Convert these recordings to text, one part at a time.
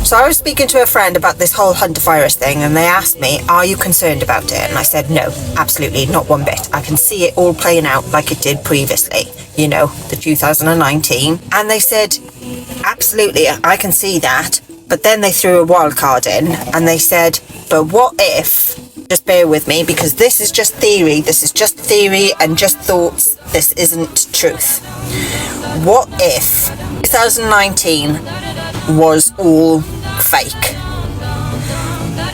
So I was speaking to a friend about this whole hantavirus thing, and they asked me, are you concerned about it? And I said, no, absolutely, not one bit. I can see it all playing out like it did previously, you know, the 2019. And they said, absolutely, I can see that. But then they threw a wild card in, and they said, but what if, just bear with me, because this is just theory and just thoughts, this isn't truth. What if 2019 was all fake,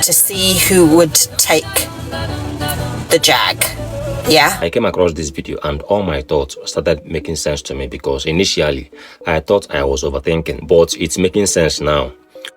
to see who would take the jag? Yeah. I came across this video and all my thoughts started making sense to me, because initially I thought I was overthinking, but it's making sense now.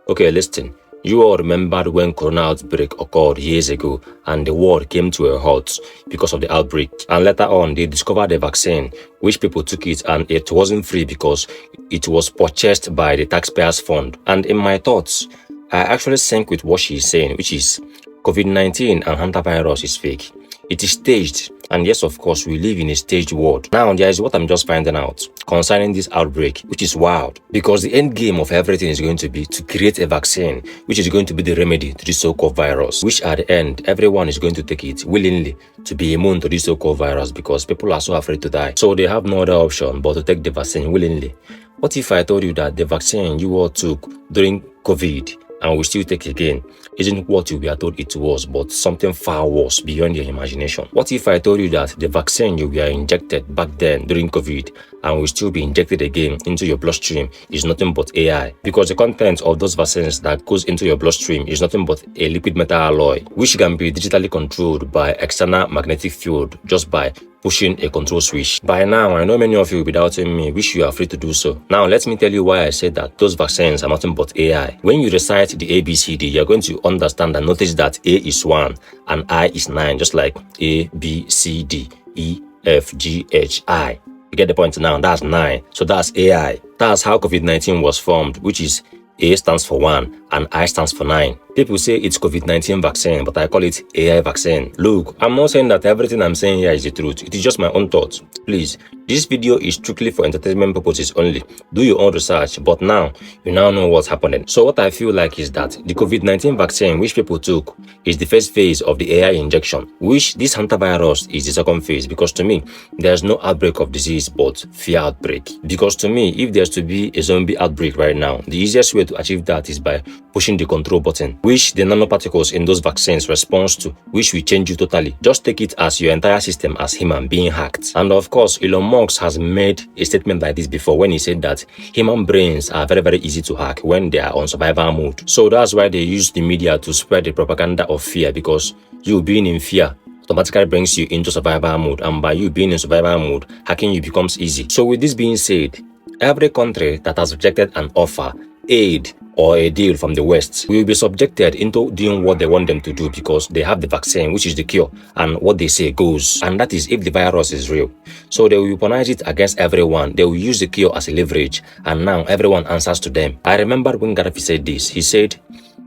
Okay, listen. You all remembered when corona outbreak occurred years ago and the world came to a halt because of the outbreak. And later on, they discovered a vaccine, which people took it, and it wasn't free because it was purchased by the taxpayers' fund. And in my thoughts, I actually sync with what she's saying, which is COVID-19 and hantavirus is fake. It is staged, and yes, of course, we live in a staged world. Now, there is what I'm just finding out concerning this outbreak, which is wild, because the end game of everything is going to be to create a vaccine, which is going to be the remedy to this so-called virus, which at the end, everyone is going to take it willingly to be immune to this so-called virus, because people are so afraid to die. So they have no other option but to take the vaccine willingly. What if I told you that the vaccine you all took during COVID and we still take again isn't what you were told it was, but something far worse beyond your imagination? What if I told you that the vaccine you were injected back then during COVID and will still be injected again into your bloodstream is nothing but AI? Because the content of those vaccines that goes into your bloodstream is nothing but a liquid metal alloy, which can be digitally controlled by external magnetic field just by pushing a control switch. By now, I know many of you will be doubting me, which you are free to do so. Now, let me tell you why I said that those vaccines are nothing but AI. When you recite the ABCD, you're going to understand and notice that A is 1 and I is 9, just like A, B, C, D, E, F, G, H, I. You get the point now? That's 9. So that's AI. That's how COVID-19 was formed, which is A stands for 1 and I stands for 9. People say it's COVID-19 vaccine, but I call it AI vaccine. Look, I'm not saying that everything I'm saying here is the truth. It is just my own thoughts. Please, this video is strictly for entertainment purposes only. Do your own research, but now, you now know what's happening. So what I feel like is that the COVID-19 vaccine which people took is the first phase of the AI injection, which this hantavirus is the second phase, because to me, there's no outbreak of disease but fear outbreak. Because to me, if there's to be a zombie outbreak right now, the easiest way to achieve that is by pushing the control button, which the nanoparticles in those vaccines responds to, which will change you totally. Just take it as your entire system as human being hacked. And of course, Elon Musk has made a statement like this before when he said that human brains are very, very easy to hack when they are on survival mode. So that's why they use the media to spread the propaganda of fear, because you being in fear automatically brings you into survival mode, and by you being in survival mode, hacking you becomes easy. So with this being said, every country that has rejected an offer, aid, or a deal from the West will be subjected into doing what they want them to do, because they have the vaccine, which is the cure, and what they say goes, and that is if the virus is real. So they will weaponize it against everyone. They will use the cure as a leverage, and now everyone answers to them. I remember when Gaddafi said this. He said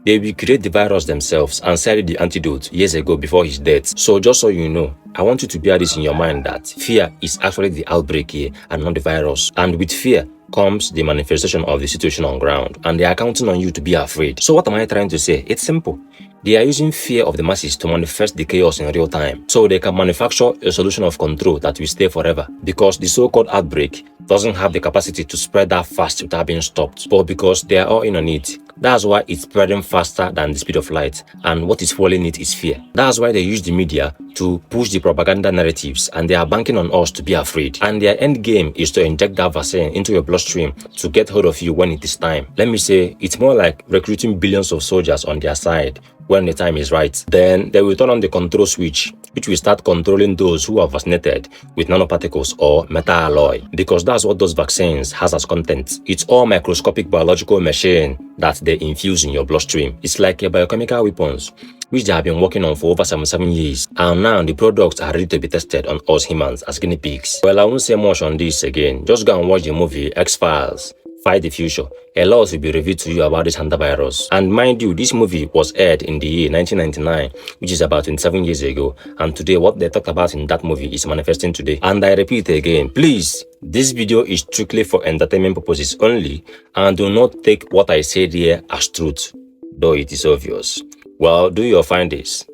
they will create the virus themselves and sell the antidote years ago before his death. So just so you know, I want you to bear this in your mind that fear is actually the outbreak here and not the virus. And with fear comes the manifestation of the situation on ground, and they are counting on you to be afraid. So what am I trying to say? It's simple. They are using fear of the masses to manifest the chaos in real time, so they can manufacture a solution of control that will stay forever, because the so-called outbreak doesn't have the capacity to spread that fast without being stopped, but because they are all in on it, that's why it's spreading faster than the speed of light, and what is fueling it is fear. That's why they use the media to push the propaganda narratives, and they are banking on us to be afraid. And their end game is to inject that vaccine into your bloodstream to get hold of you when it is time. Let me say, it's more like recruiting billions of soldiers on their side when the time is right. Then they will turn on the control switch, which will start controlling those who are vaccinated with nanoparticles or metal alloy, because that's what those vaccines has as content. It's all microscopic biological machine that they infuse in your bloodstream. It's like a biochemical weapons, which they have been working on for over 77 years, and now the products are ready to be tested on us humans as guinea pigs. Well, I won't say much on this again. Just go and watch the movie X-Files. spy the future, a lot will be revealed to you about this hantavirus. And mind you, this movie was aired in the year 1999, which is about 27 years ago. And today, what they talked about in that movie is manifesting today. And I repeat again, please, this video is strictly for entertainment purposes only, and do not take what I said here as truth, though it is obvious. Well, do your findings.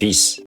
Peace.